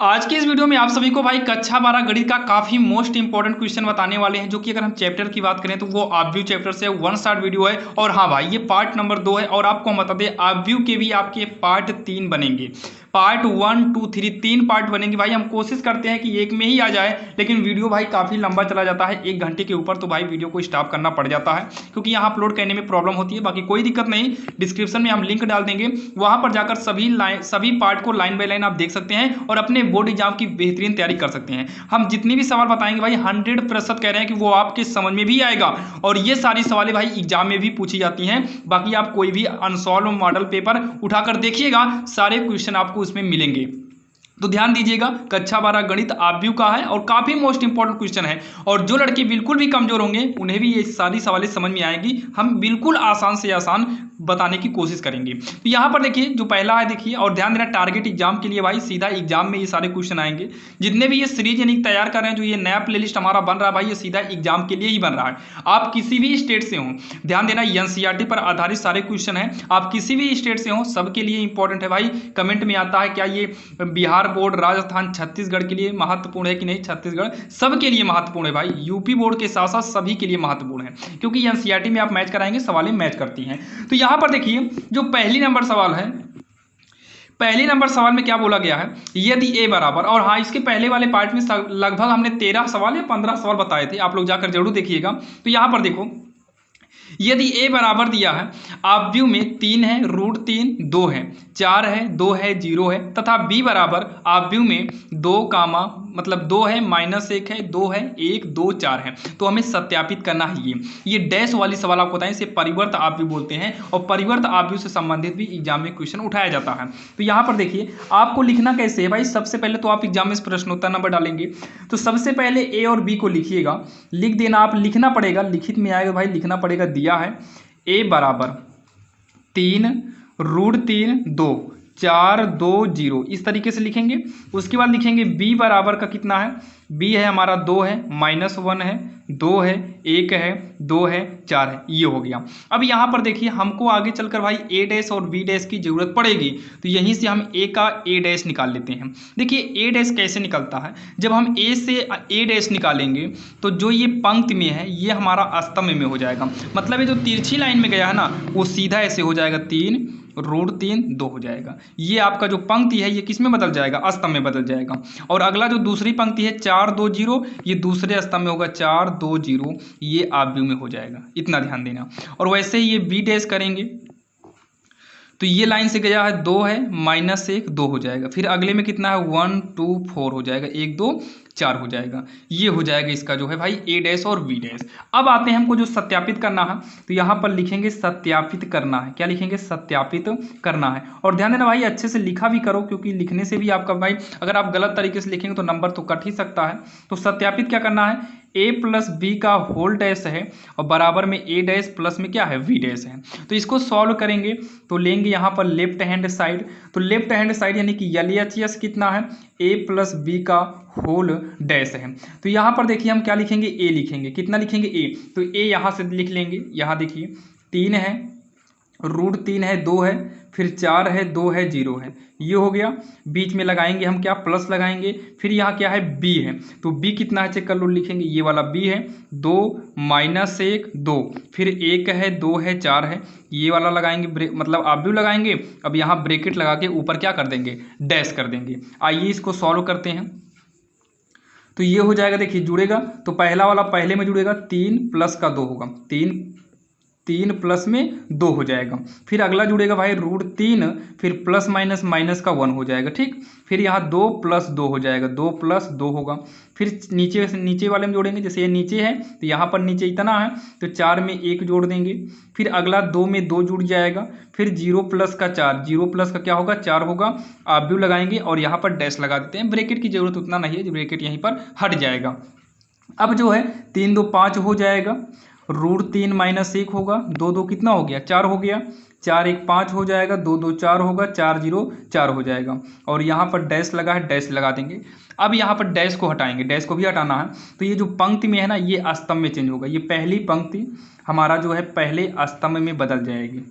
आज के इस वीडियो में आप सभी को भाई कक्षा 12 गणित का काफी मोस्ट इंपॉर्टेंट क्वेश्चन बताने वाले हैं, जो कि अगर हम चैप्टर की बात करें तो वो ऑब्व्यू चैप्टर से वन शॉट वीडियो है। और हाँ भाई, ये पार्ट नंबर 2 है। और आपको हम बता दें, ऑब्व्यू के भी आपके पार्ट 3 बनेंगे। पार्ट 1, 2, 3 तीन पार्ट बनेंगे भाई। हम कोशिश करते हैं कि एक में ही आ जाए, लेकिन वीडियो भाई काफ़ी लंबा चला जाता है, 1 घंटे के ऊपर, तो भाई वीडियो को स्टॉप करना पड़ जाता है क्योंकि यहाँ अपलोड करने में प्रॉब्लम होती है। बाकी कोई दिक्कत नहीं, डिस्क्रिप्शन में हम लिंक डाल देंगे, वहाँ पर जाकर सभी पार्ट को लाइन बाय लाइन आप देख सकते हैं और अपने बोर्ड एग्जाम की बेहतरीन तैयारी कर सकते हैं। हम जितनी भी सवाल बताएंगे भाई 100% कह रहे हैं कि वो आपके समझ में भी आएगा, और ये सारी सवालें भाई एग्जाम में भी पूछी जाती हैं। बाकी आप कोई भी अनसॉल्व मॉडल पेपर उठाकर देखिएगा, सारे क्वेश्चन आपको उसमें मिलेंगे। तो ध्यान दीजिएगा, कक्षा 12 गणित ऑब्व्यू का है और काफी मोस्ट इंपॉर्टेंट क्वेश्चन है। और जो लड़के बिल्कुल भी कमजोर होंगे उन्हें भी ये सारी सवालें समझ में आएगी। हम बिल्कुल आसान से आसान बताने की कोशिश करेंगे। तो यहाँ पर देखिए, जो पहला है देखिए, और ध्यान देना, टारगेट एग्जाम के लिए भाई सीधा एग्जाम में ये सारे क्वेश्चन आएंगे। जितने भी ये सीरीज यानी तैयार कर रहे हैं, जो ये नया प्लेलिस्ट हमारा बन रहा है भाई, ये सीधा एग्जाम के लिए ही बन रहा है। आप किसी भी स्टेट से हों, ध्यान देना, एनसीईआरटी पर आधारित सारे क्वेश्चन हैं। आप किसी भी स्टेट से हों, सबके लिए इंपॉर्टेंट है भाई। कमेंट में आता है क्या ये बिहार बोर्ड, राजस्थान, छत्तीसगढ़ के लिए महत्वपूर्ण है कि नहीं? छत्तीसगढ़ सबके लिए महत्वपूर्ण है भाई। यूपी बोर्ड के साथ साथ सभी के लिए महत्वपूर्ण है, क्योंकि एनसीईआरटी में आप मैच कराएंगे, सवालें मैच करती हैं। तो यहां पर देखिए, जो पहली नंबर सवाल है, पहली नंबर सवाल में क्या बोला गया है, यदि ए बराबर, और हाँ, इसके पहले वाले पार्ट में लगभग हमने 13 सवाल या 15 सवाल बताए थे, आप लोग जाकर जरूर देखिएगा। तो यहां पर देखो, यदि a बराबर दिया है, ऑब्व्यू में 3 है, √3 2 है, 4 है, 2 है, 0 है, तथा b बराबर ऑब्व्यू में 2 कामा मतलब 2 है, -1 है, 2 है, 1 2 4 है। तो हमें सत्यापित करना है। ये डैश वाली सवाल आपको बताएं, इसे परिवर्त ऑब्व्यू बोलते हैं, और परिवर्त ऑब्व्यू से संबंधित भी एग्जाम में क्वेश्चन उठाया जाता है। तो यहाँ पर देखिए, आपको लिखना कैसे है भाई। सबसे पहले तो आप एग्जाम में प्रश्नोत्तर नंबर डालेंगे, तो सबसे पहले ए और बी को लिखिएगा, लिख देना। आप लिखना पड़ेगा, लिखित में आएगा भाई, लिखना पड़ेगा। दिया है a बराबर 3 √3 2 4 2 0, इस तरीके से लिखेंगे। उसके बाद लिखेंगे b बराबर का कितना है, b है हमारा 2 है, -1 है, 2 है, 1 है, 2 है, 4 है, ये हो गया। अब यहाँ पर देखिए, हमको आगे चलकर भाई a डैश और b डैश की जरूरत पड़ेगी, तो यहीं से हम a का a डैश निकाल लेते हैं। देखिए a डैश कैसे निकलता है, जब हम a से a डैश निकालेंगे तो जो ये पंक्ति में है ये हमारा स्तंभ में हो जाएगा। मतलब ये जो तिरछी लाइन में गया है ना, वो सीधा ऐसे हो जाएगा, 3 √3 2 हो जाएगा। ये आपका जो पंक्ति है ये किस में बदल जाएगा, स्तंभ में बदल जाएगा। और अगला जो दूसरी पंक्ति है 4 2 0, ये दूसरे स्तंभ में होगा, 4 2 0, ये ऑब्व्यू में हो जाएगा। इतना ध्यान देना। और वैसे ही ये बी डैश करेंगे, तो ये लाइन से गया है 2 है, -1 2 हो जाएगा। फिर अगले में कितना है, 1 2 4 हो जाएगा, 1 2 4 हो जाएगा। ये हो जाएगा इसका जो है भाई a डैश और b डैश। अब आते हैं हमको जो सत्यापित करना है, तो यहाँ पर लिखेंगे सत्यापित करना है। क्या लिखेंगे, सत्यापित करना है। और ध्यान देना भाई, अच्छे से लिखा भी करो, क्योंकि लिखने से भी आपका भाई, अगर आप गलत तरीके से लिखेंगे तो नंबर तो कट ही सकता है। तो सत्यापित क्या करना है, a प्लस बी का होल डैश है और बराबर में a डैश प्लस में क्या है, v डैश है। तो इसको सॉल्व करेंगे तो लेंगे यहाँ पर लेफ्ट हैंड साइड। तो लेफ्ट हैंड साइड यानी कि LHS कितना है, a प्लस बी का होल डैश है। तो यहाँ पर देखिए, हम क्या लिखेंगे, a लिखेंगे। कितना लिखेंगे, a, तो a यहाँ से लिख लेंगे। यहाँ देखिए 3 है, √3 है, 2 है, फिर 4 है, 2 है, 0 है, ये हो गया। बीच में लगाएंगे हम क्या, प्लस लगाएंगे। फिर यहाँ क्या है, b है, तो b कितना है चेक कर लो, लिखेंगे ये वाला b है, 2 -1 2, फिर 1 है, 2 है, 4 है, ये वाला लगाएंगे, मतलब ऑब्व्यू लगाएंगे। अब यहाँ ब्रैकेट लगा के ऊपर क्या कर देंगे, डैश कर देंगे। आइए इसको सॉल्व करते हैं। तो ये हो जाएगा, देखिए जुड़ेगा, तो पहला वाला पहले में जुड़ेगा, 3 प्लस का 2 होगा, 3 प्लस में 2 हो जाएगा। फिर अगला जुड़ेगा भाई √3, फिर प्लस माइनस माइनस का 1 हो जाएगा, ठीक। फिर यहाँ 2 + 2 हो जाएगा, 2 + 2 होगा। फिर नीचे वाले में जोड़ेंगे, जैसे ये नीचे है तो यहाँ पर नीचे इतना है, तो 4 में 1 जोड़ देंगे। फिर अगला 2 में 2 जुड़ जाएगा। फिर 0 + का 4, 0 + का क्या होगा, 4 होगा। ऑब्व्यू लगाएंगे और यहाँ पर डैश लगा देते हैं। ब्रैकेट की जरूरत उतना नहीं है, ब्रैकेट यहीं पर हट जाएगा। अब जो है 3 2 5 हो जाएगा, √3 - 1 होगा, 2 2 कितना हो गया, 4 हो गया, 4 1 5 हो जाएगा, 2 2 4 होगा, 4 0 4 हो जाएगा। और यहाँ पर डैश लगा है, डैश लगा देंगे। अब यहाँ पर डैश को हटाएंगे, डैश को भी हटाना है। तो ये जो पंक्ति में है ना, ये स्तंभ में चेंज होगा। ये पहली पंक्ति हमारा जो है पहले स्तंभ में बदल जाएगी।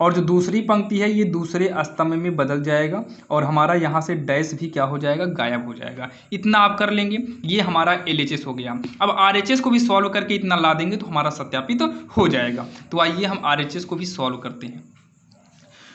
और जो दूसरी पंक्ति है ये दूसरे स्तंभ में बदल जाएगा और हमारा यहाँ से डैश भी क्या हो जाएगा, गायब हो जाएगा। इतना आप कर लेंगे, ये हमारा LHS हो गया। अब RHS को भी सॉल्व करके इतना ला देंगे तो हमारा सत्यापित हो जाएगा। तो आइए हम RHS को भी सॉल्व करते हैं।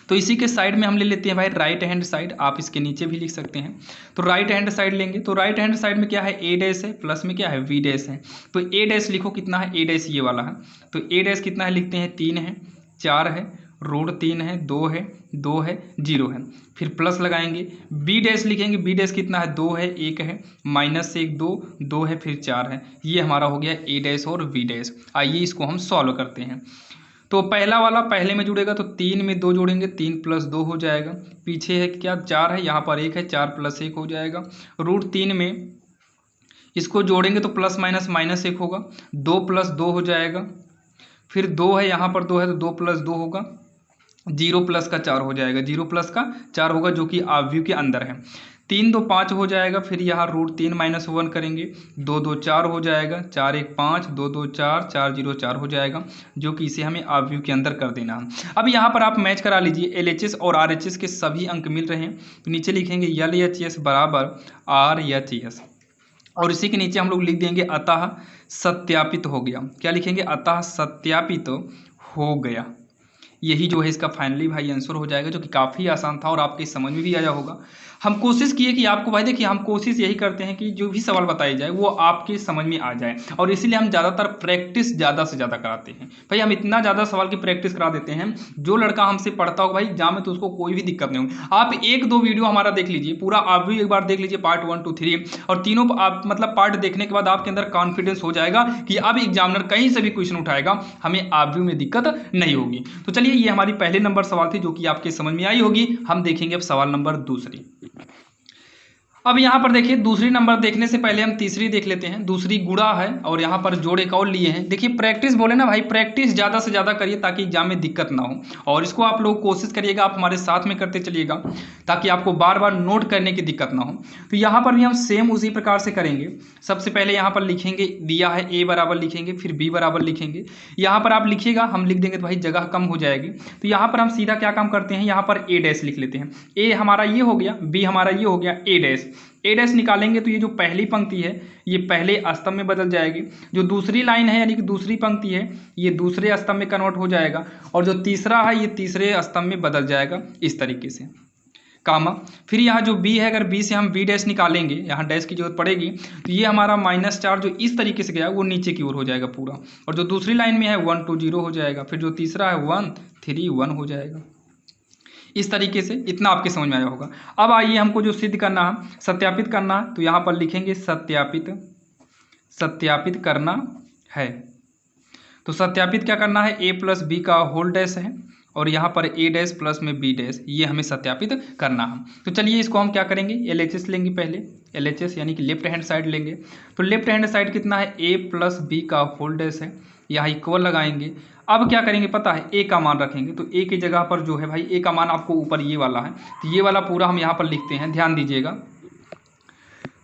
तो इसी के साइड में हम ले लेते हैं भाई राइट हैंड साइड, आप इसके नीचे भी लिख सकते हैं। तो राइट हैंड साइड लेंगे, तो राइट हैंड साइड में क्या है, A डैश है, प्लस में क्या है, V डैश है। तो A डैश लिखो, कितना है A डैश, ये वाला है। तो A डैश कितना है, लिखते हैं 3 है, 4 है, √3 है, 2 है, 2 है, 0 है। फिर प्लस लगाएंगे, B डैश लिखेंगे, B डैश कितना है, 2 है, 1 है, -1 2, 2 है, फिर 4 है। ये हमारा हो गया A डैश और V डैश। आइए इसको हम सॉल्व करते हैं। तो पहला वाला पहले में जुड़ेगा, तो 3 में 2 जोड़ेंगे, 3 + 2 हो जाएगा। पीछे है क्या, 4 है, यहाँ पर 1 है, 4 + 1 हो जाएगा। √3 में इसको जोड़ेंगे तो प्लस माइनस -1 होगा, 2 + 2 हो जाएगा। फिर 2 है, यहाँ पर 2 है, तो 2 + 2 होगा, 0 + का 4 हो जाएगा, 0 + का 4 होगा, जो कि आव्यूह के अंदर है। 3 2 5 हो जाएगा। फिर यहाँ √3 - 1 करेंगे, 2 2 4 हो जाएगा, 4 1 5, 2 2 4, 4 0 4 हो जाएगा, जो कि इसे हमें आव्यूह के अंदर कर देना है। अब यहाँ पर आप मैच करा लीजिए, LHS और RHS के सभी अंक मिल रहे हैं। तो नीचे लिखेंगे LHS बराबर RHS, और इसी के नीचे हम लोग लिख देंगे अतः सत्यापित हो गया। क्या लिखेंगे, अतः सत्यापित हो गया। यही जो है इसका फाइनली भाई आंसर हो जाएगा, जो कि काफ़ी आसान था और आपके समझ में भी आया होगा। हम कोशिश किए कि आपको भाई देखिए, हम कोशिश यही करते हैं कि जो भी सवाल बताई जाए वो आपके समझ में आ जाए, और इसीलिए हम ज़्यादातर प्रैक्टिस ज़्यादा से ज़्यादा कराते हैं। भाई हम इतना ज़्यादा सवाल की प्रैक्टिस करा देते हैं, जो लड़का हमसे पढ़ता हो भाई एग्जाम में, तो उसको कोई भी दिक्कत नहीं होगी। आप 1-2 वीडियो हमारा देख लीजिए, पूरा आप भी एक बार देख लीजिए, पार्ट 1 2 3, और तीनों आप मतलब पार्ट देखने के बाद आपके अंदर कॉन्फिडेंस हो जाएगा कि अब एग्जामिनर कहीं से भी क्वेश्चन उठाएगा, हमें आव्यूह में दिक्कत नहीं होगी। तो चलिए, ये हमारी पहले नंबर सवाल थी, जो कि आपके समझ में आई होगी। हम देखेंगे अब सवाल नंबर दूसरी। अब यहाँ पर देखिए, दूसरी नंबर देखने से पहले हम तीसरी देख लेते हैं। दूसरी गुणा है और यहाँ पर जोड़ एक और लिए हैं। देखिए प्रैक्टिस बोले ना भाई, प्रैक्टिस ज़्यादा से ज़्यादा करिए ताकि एग्जाम में दिक्कत ना हो, और इसको आप लोग कोशिश करिएगा, आप हमारे साथ में करते चलिएगा ताकि आपको बार बार नोट करने की दिक्कत ना हो। तो यहाँ पर भी हम सेम उसी प्रकार से करेंगे। सबसे पहले यहाँ पर लिखेंगे, दिया है A बराबर लिखेंगे, फिर B बराबर लिखेंगे। यहाँ पर आप लिखिएगा, हम लिख देंगे तो भाई जगह कम हो जाएगी। तो यहाँ पर हम सीधा क्या काम करते हैं, यहाँ पर A डैश लिख लेते हैं। A हमारा ये हो गया, B हमारा ये हो गया, A डैश निकालेंगे तो ये जो पहली पंक्ति है ये पहले स्तंभ में बदल जाएगी। जो दूसरी लाइन है यानी कि दूसरी पंक्ति है, ये दूसरे स्तंभ में कन्वर्ट हो जाएगा, और जो तीसरा है ये तीसरे स्तंभ में बदल जाएगा, इस तरीके से, कामा। फिर यहाँ जो B है, अगर B से हम B डैश निकालेंगे, यहाँ डैश की जरूरत पड़ेगी, तो ये हमारा -4 जो इस तरीके से गया वो नीचे की ओर हो जाएगा पूरा, और जो दूसरी लाइन में है 1 2 0 हो जाएगा। फिर जो तीसरा है 1 3 1 हो जाएगा, इस तरीके से। इतना आपके समझ में आया होगा। अब आइए हमको जो सिद्ध करना है, सत्यापित करना है, तो यहाँ पर लिखेंगे सत्यापित करना है। तो सत्यापित क्या करना है, A + B का होल डैश है, और यहाँ पर A डैश प्लस में B डैश, ये हमें सत्यापित करना है। तो चलिए इसको हम क्या करेंगे, LHS लेंगे पहले, LHS यानी कि लेफ्ट हैंड साइड लेंगे। तो लेफ्ट हैंड साइड कितना है, A + B का होल डैश है, यहाँ इक्वल लगाएंगे। अब क्या करेंगे पता है, A का मान रखेंगे, तो A की जगह पर जो है भाई, A का मान आपको ऊपर ये वाला है, तो ये वाला पूरा हम यहाँ पर लिखते हैं, ध्यान दीजिएगा।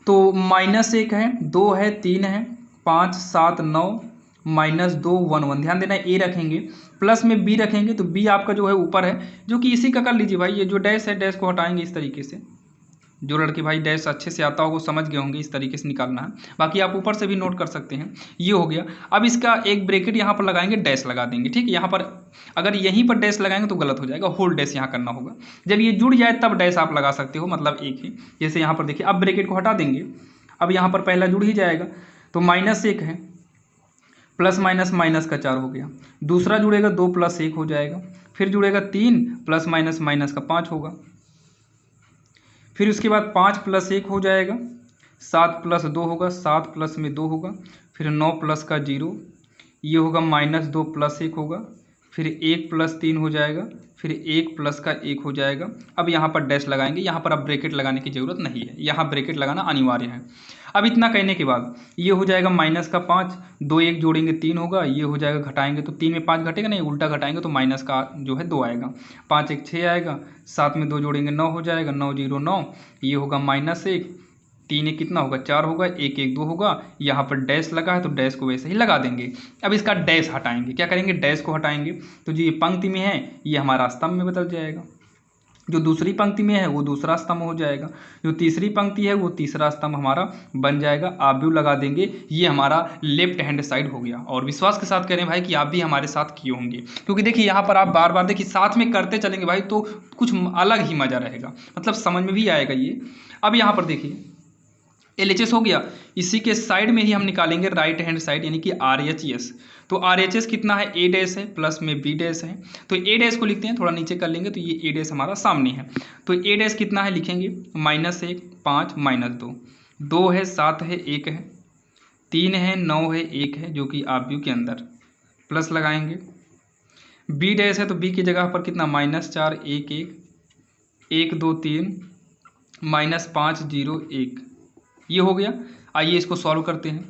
तो -1 है, 2 है, 3 है, 5 7 9, -2 1 1, ध्यान देना A रखेंगे, प्लस में B रखेंगे, तो B आपका जो है ऊपर है, जो कि इसी का कर लीजिए भाई। ये जो डैश है, डैश को हटाएंगे इस तरीके से। जो लड़के भाई डैश अच्छे से आता होगा समझ गए होंगे, इस तरीके से निकालना है। बाकी आप ऊपर से भी नोट कर सकते हैं। ये हो गया। अब इसका एक ब्रैकेट यहाँ पर लगाएंगे, डैश लगा देंगे, ठीक है। यहाँ पर अगर यहीं पर डैश लगाएंगे तो गलत हो जाएगा, होल डैश यहाँ करना होगा। जब ये जुड़ जाए तब डैश आप लगा सकते हो, मतलब एक ही। जैसे यहाँ पर देखिए, अब ब्रैकेट को हटा देंगे, अब यहाँ पर पहला जुड़ ही जाएगा, तो -1 है, प्लस माइनस माइनस का 4 हो गया। दूसरा जुड़ेगा 2 + 1 हो जाएगा। फिर जुड़ेगा 3 प्लस माइनस माइनस का 5 होगा। फिर उसके बाद 5 + 1 हो जाएगा, 7 + 2 होगा, 7 प्लस में 2 होगा। फिर 9 प्लस का 0, ये होगा -2 + 1 होगा। फिर 1 + 3 हो जाएगा, फिर 1 प्लस का 1 हो जाएगा। अब यहाँ पर डैश लगाएंगे, यहाँ पर अब ब्रैकेट लगाने की ज़रूरत नहीं है, यहाँ ब्रैकेट लगाना अनिवार्य है। अब इतना कहने के बाद ये हो जाएगा -5, 2 1 जोड़ेंगे 3 होगा, ये हो जाएगा, घटाएंगे तो 3 में 5 घटेगा नहीं, उल्टा घटाएंगे तो माइनस का जो है 2 आएगा, 5 1 6 आएगा, 7 में 2 जोड़ेंगे 9 हो जाएगा, 9 0 9, ये होगा -1, 3 एक कितना होगा 4 होगा, 1 1 2 होगा, यहाँ पर डैश लगा है तो डैश को वैसे ही लगा देंगे। अब इसका डैश हटाएंगे, क्या करेंगे डैश को हटाएंगे तो जो ये पंक्ति में है ये हमारा स्तंभ में बदल जाएगा, जो दूसरी पंक्ति में है वो दूसरा स्तंभ हो जाएगा, जो तीसरी पंक्ति है वो तीसरा स्तंभ हमारा बन जाएगा। आप भी लगा देंगे, ये हमारा लेफ्ट हैंड साइड हो गया। और विश्वास के साथ करें भाई कि आप भी हमारे साथ किए होंगे, क्योंकि देखिए यहाँ पर आप बार बार देखिए साथ में करते चलेंगे भाई तो कुछ अलग ही मजा रहेगा, मतलब समझ में भी आएगा ये। अब यहाँ पर देखिए LHS हो गया, इसी के साइड में ही हम निकालेंगे राइट हैंड साइड यानी कि RHS। तो RHS कितना है A डैश है प्लस में B डैश है, तो A डैश को लिखते हैं, थोड़ा नीचे कर लेंगे तो ये A डैश हमारा सामने है। तो A डैश कितना है लिखेंगे -1 5 -2, 2 है 7 है 1 है, 3 है 9 है 1 है जो कि आप व्यू के अंदर प्लस लगाएंगे। B डैश है तो B की जगह पर कितना -4 1 1 1 2 3 -5 0 1, ये हो गया। आइए इसको सॉल्व करते हैं।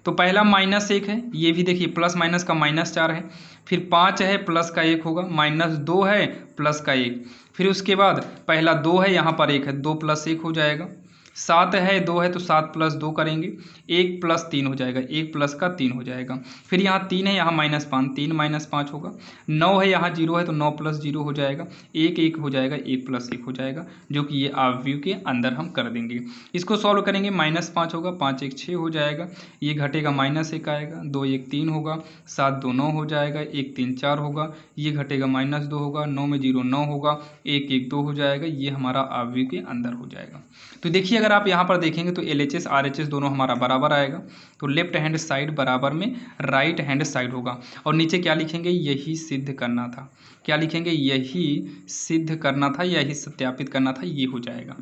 तो पहला -1 है, ये भी देखिए प्लस माइनस का -4 है, फिर 5 है प्लस का 1 होगा, -2 है प्लस का 1, फिर उसके बाद पहला 2 है यहाँ पर 1 है, 2 + 1 हो जाएगा, 7 है 2 है तो 7 + 2 करेंगे, 1 + 3 हो जाएगा, 1 + का 3 हो जाएगा, फिर यहाँ 3 है यहाँ -5 3 -5 होगा, 9 है यहाँ 0 है तो 9 + 0 हो जाएगा, 1 1 हो जाएगा, 1 + 1 हो जाएगा, जो कि ये आप व्यू के अंदर हम कर देंगे। इसको सॉल्व करेंगे -5 होगा, 5 1 6 हो जाएगा, ये घटेगा -1 आएगा, 2 1 3 होगा, 7 2 9 हो जाएगा, 1 3 4 होगा, ये घटेगा -2 होगा, 9 में 0 9 होगा, 1 1 2 हो जाएगा, ये हमारा आप व्यू के अंदर हो जाएगा। तो देखिए अगर आप यहाँ पर देखेंगे तो LHS RHS दोनों हमारा बराबर आएगा, तो लेफ्ट हैंड साइड बराबर में राइट हैंड साइड होगा। और नीचे क्या लिखेंगे यही सिद्ध करना था, क्या लिखेंगे यही सिद्ध करना था, यही सत्यापित करना था, ये हो जाएगा।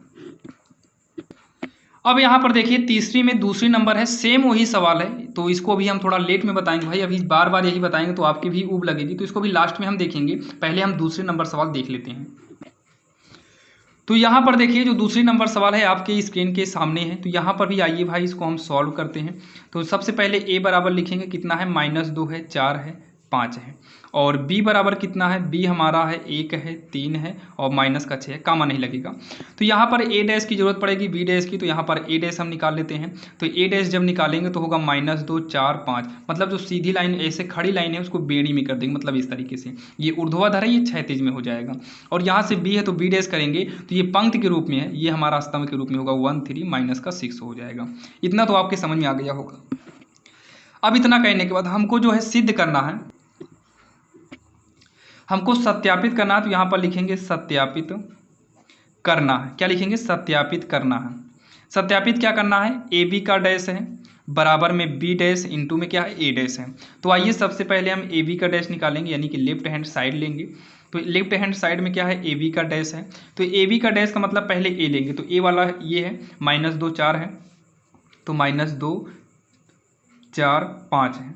अब यहाँ पर देखिए तीसरी में दूसरी नंबर है, सेम वही सवाल है, तो इसको भी हम थोड़ा लेट में बताएंगे भाई, अभी बार बार यही बताएंगे तो आपकी भी ऊब लगेगी, तो इसको भी लास्ट में हम देखेंगे, पहले हम दूसरे नंबर सवाल देख लेते हैं। तो यहाँ पर देखिए जो दूसरी नंबर सवाल है आपके स्क्रीन के सामने है, तो यहाँ पर भी आइए भाई इसको हम सॉल्व करते हैं। तो सबसे पहले A बराबर लिखेंगे कितना है -2 है 4 है 5 है, और B बराबर कितना है, B हमारा है 1 है 3 है और माइनस का 6 है, कामा नहीं लगेगा। तो यहाँ पर A डैश की जरूरत पड़ेगी B डैश की, तो यहाँ पर A डैश हम निकाल लेते हैं। तो A डैश जब निकालेंगे तो होगा -2 4 5, मतलब जो सीधी लाइन ऐसे खड़ी लाइन है उसको बेड़ी में कर देंगे, मतलब इस तरीके से, ये ऊर्ध्वाधर है ये क्षैतिज में हो जाएगा। और यहाँ से B है तो B डैश करेंगे तो ये पंक्ति के रूप में है, ये हमारा स्तंभ के रूप में होगा, 1 3 माइनस का 6 हो जाएगा। इतना तो आपके समझ में आ गया होगा। अब इतना कहने के बाद हमको जो है सिद्ध करना है, हमको सत्यापित करना है, तो यहाँ पर लिखेंगे सत्यापित करना है, क्या लिखेंगे सत्यापित करना है। सत्यापित क्या करना है, AB का डैश है बराबर में B डैश इंटू में क्या है A डैश है। तो आइए सबसे पहले हम AB का डैश निकालेंगे, यानी कि लेफ्ट हैंड साइड लेंगे। तो लेफ्ट हैंड साइड में क्या है AB का डैश है, तो AB का डैश का मतलब पहले A लेंगे, तो A वाला ये है -2 4 है, तो -2 4 5 है,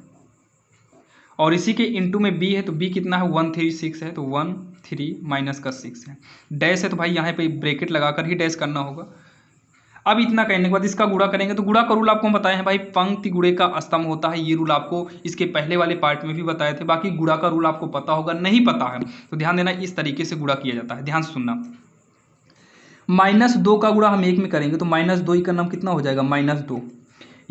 और इसी के इंटू में B है, तो B कितना है 1 3 6 है, तो 1 3 माइनस का 6 है, डैश है तो भाई यहाँ पे ब्रैकेट लगाकर ही डैश करना होगा। अब इतना कहने के बाद इसका गुणा करेंगे, तो गुणा का रूल आपको बताए हैं भाई, पंक्ति गुणे का स्तंभ होता है, ये रूल आपको इसके पहले वाले पार्ट में भी बताए थे। बाकी गुणा का रूल आपको पता होगा, नहीं पता है तो ध्यान देना, इस तरीके से गुणा किया जाता है, ध्यान सुनना। -2 का गुणा हम 1 में करेंगे तो -2 का नाम कितना हो जाएगा -2,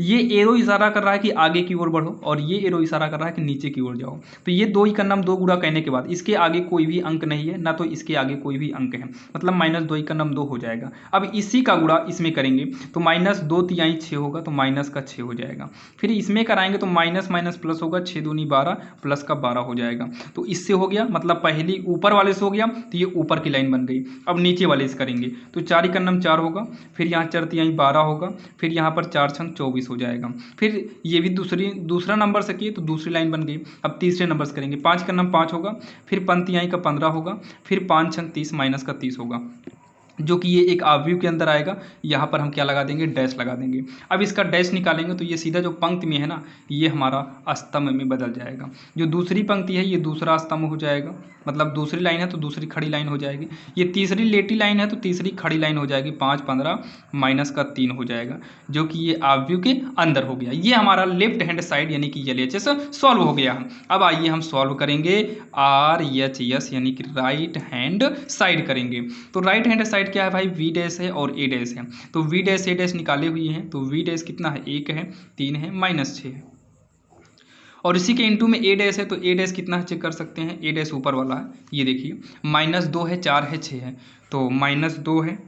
ये एरो इशारा कर रहा है कि आगे की ओर बढ़ो, और ये एरो इशारा कर रहा है कि नीचे की ओर जाओ। तो ये 2 का नाम 2 गुणा कहने के बाद इसके आगे कोई भी अंक नहीं है, ना तो इसके आगे कोई भी अंक है, मतलब -2 का नाम 2 हो जाएगा। अब इसी का गुणा इसमें करेंगे तो -2 तिहाई 6 होगा, तो माइनस का 6 हो जाएगा। फिर इसमें कराएंगे तो माइनस माइनस प्लस होगा, 6 दूनी 12 प्लस का 12 हो जाएगा। तो इससे हो गया, मतलब पहली ऊपर वाले से हो गया, तो ये ऊपर की लाइन बन गई। अब नीचे वाले से करेंगे तो 4 का नाम 4 होगा, फिर यहाँ 4 तिहाई 12 होगा, फिर यहाँ पर 4 छंग 24 हो जाएगा। फिर ये भी दूसरा नंबर से किए तो दूसरी लाइन बन गई। अब तीसरे नंबर से करेंगे, 5 का नाम 5 होगा, फिर पंक्तियाई का 15 होगा, फिर 5 छंग 30 माइनस का 30 होगा, जो कि ये एक आव्यूह के अंदर आएगा। यहाँ पर हम क्या लगा देंगे, डैश लगा देंगे। अब इसका डैश निकालेंगे तो ये सीधा जो पंक्ति में है ना, ये हमारा स्तंभ में बदल जाएगा। जो दूसरी पंक्ति है ये दूसरा स्तंभ हो जाएगा, मतलब दूसरी लाइन है तो दूसरी खड़ी लाइन हो जाएगी। ये तीसरी लेटी लाइन है तो तीसरी खड़ी लाइन हो जाएगी, 5 15 माइनस का 3 हो जाएगा, जो कि ये आव्यूह के अंदर हो गया। ये हमारा लेफ्ट हैंड साइड यानी कि LHS सॉल्व हो गया। अब आइए हम सॉल्व करेंगे RHS यानी कि राइट हैंड साइड करेंगे। तो राइट हैंड साइड साइड क्या है भाई, वी डैश है और ए डैश है। तो वी डैश ए डैश निकाले हुए हैं, तो वी डैश कितना है, 1 है, 3 है, -6 है। और इसी के इंटू में ए डैश है, तो ए डैश कितना है चेक कर सकते हैं, ए डैश ऊपर वाला है, ये देखिए -2 है, 4 है, 6 है। तो -2 है,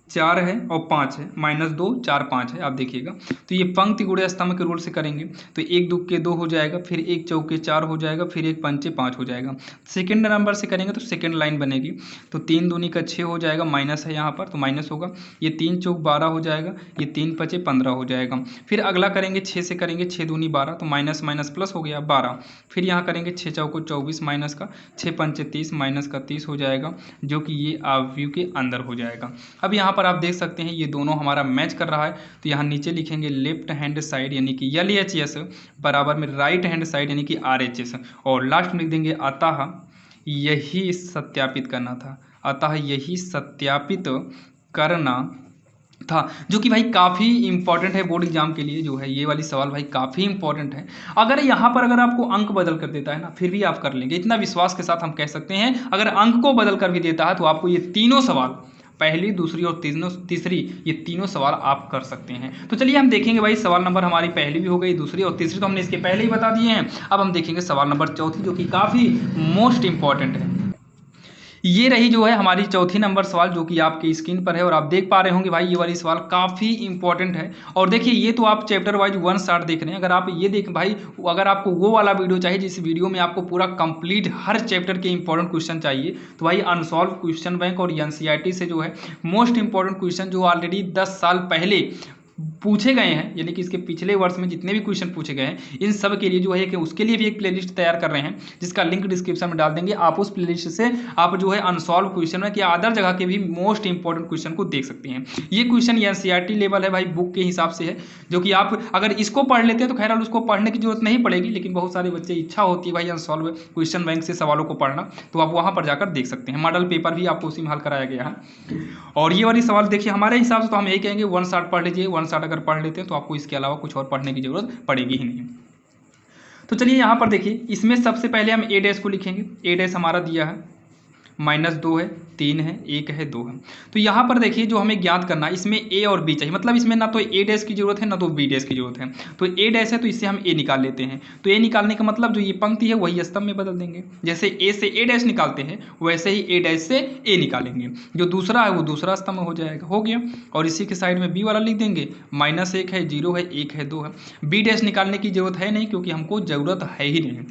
4 है और 5 है, -2 4 5 है, आप देखिएगा। तो ये पंक्ति गुणे स्तंभ के रूल से करेंगे तो 1 2 के 2 हो जाएगा, फिर 1 चौके 4 हो जाएगा, फिर 1 पंचे 5 हो जाएगा। सेकंड नंबर से करेंगे तो सेकंड लाइन बनेगी, तो 3 दूनी का 6 हो जाएगा, माइनस है यहाँ पर तो माइनस होगा। ये 3 चौक 12 हो जाएगा, ये 3 पचे 15 हो जाएगा। फिर अगला करेंगे 6 से करेंगे, 6 दूनी 12 तो माइनस माइनस प्लस हो गया 12। फिर यहाँ करेंगे 6 चौको 24 माइनस का 6 पंचे 30 माइनस का 30 हो जाएगा, जो कि ये ऑब्व्यू के अंदर हो जाएगा। अब यहाँ पर आप देख सकते हैं ये दोनों हमारा मैच कर रहा है, तो यहाँ नीचे लिखेंगे लेफ्ट हैंड साइड यानी कि LHS बराबर में राइट हैंड साइड यानी कि RHS, और लास्ट में लिख देंगे अतः यही सत्यापित करना था, अतः यही सत्यापित करना था, जो कि भाई काफ़ी इंपॉर्टेंट है बोर्ड एग्जाम के लिए। जो है ये वाली सवाल भाई काफ़ी इंपॉर्टेंट है। अगर यहाँ पर अगर आपको अंक बदल कर देता है ना, फिर भी आप कर लेंगे, इतना विश्वास के साथ हम कह सकते हैं। अगर अंक को बदल कर भी देता है तो आपको ये तीनों सवाल, पहली दूसरी और तीसरी, ये तीनों सवाल आप कर सकते हैं। तो चलिए हम देखेंगे भाई, सवाल नंबर हमारी पहली भी हो गई, दूसरी और तीसरी तो हमने इसके पहले ही बता दिए हैं। अब हम देखेंगे सवाल नंबर चौथी, जो कि काफ़ी मोस्ट इंपॉर्टेंट है। ये रही जो है हमारी चौथी नंबर सवाल, जो कि आपके स्क्रीन पर है और आप देख पा रहे होंगे भाई ये वाली सवाल काफ़ी इंपॉर्टेंट है। और देखिए ये तो आप चैप्टर वाइज 1 शॉट देख रहे हैं। अगर आप ये देख भाई, अगर आपको वो वाला वीडियो चाहिए जिस वीडियो में आपको पूरा कंप्लीट हर चैप्टर के इंपॉर्टेंट क्वेश्चन चाहिए, तो भाई अनसॉल्व क्वेश्चन बैंक और NCERT से जो है मोस्ट इंपॉर्टेंट क्वेश्चन जो ऑलरेडी 10 साल पहले पूछे गए हैं, यानी कि इसके पिछले वर्ष में जितने भी क्वेश्चन पूछे गए हैं, इन सब के लिए जो है कि उसके लिए भी एक प्लेलिस्ट तैयार कर रहे हैं, जिसका लिंक डिस्क्रिप्शन में डाल देंगे। आप उस प्लेलिस्ट से आप जो है अनसॉल्व क्वेश्चन में कि अदर जगह के भी मोस्ट इंपॉर्टेंट क्वेश्चन को देख सकते हैं। ये क्वेश्चन NCERT लेवल है भाई, बुक के हिसाब से है, जो कि आप अगर इसको पढ़ लेते हैं तो खैर उसको पढ़ने की जरूरत नहीं पड़ेगी, लेकिन बहुत सारे बच्चे इच्छा होती है भाई अनसॉल्व क्वेश्चन बैंक से सवालों को पढ़ना, तो आप वहाँ पर जाकर देख सकते हैं। मॉडल पेपर भी आपको उसी में हल कराया गया है। और ये वाली सवाल देखिए हमारे हिसाब से तो हम यही कहेंगे 1 शॉट पढ़ लीजिए, 1 शॉट अगर पढ़ लेते हैं तो आपको इसके अलावा कुछ और पढ़ने की जरूरत पड़ेगी ही नहीं। तो चलिए यहाँ पर देखिए, इसमें सबसे पहले हम ए डैश को लिखेंगे। ए डैश हमारा दिया है -2 है, 3 है, 1 है, 2 है। तो यहाँ पर देखिए जो हमें ज्ञात करना है, इसमें ए और बी चाहिए, मतलब इसमें ना तो ए डैश की जरूरत है ना तो बी डैश की जरूरत है। तो ए डैश है तो इससे हम ए निकाल लेते हैं। तो ए निकालने का मतलब जो ये पंक्ति है वही स्तंभ में बदल देंगे। जैसे ए से ए डैश निकालते हैं वैसे ही ए डैश से ए निकालेंगे, जो दूसरा है वो दूसरा स्तंभ हो जाएगा, हो गया। और इसी के साइड में बी वाला लिख देंगे, -1 है, 0 है, 1 है, 2 है। बी डैश निकालने की जरूरत है नहीं, क्योंकि हमको जरूरत है ही नहीं,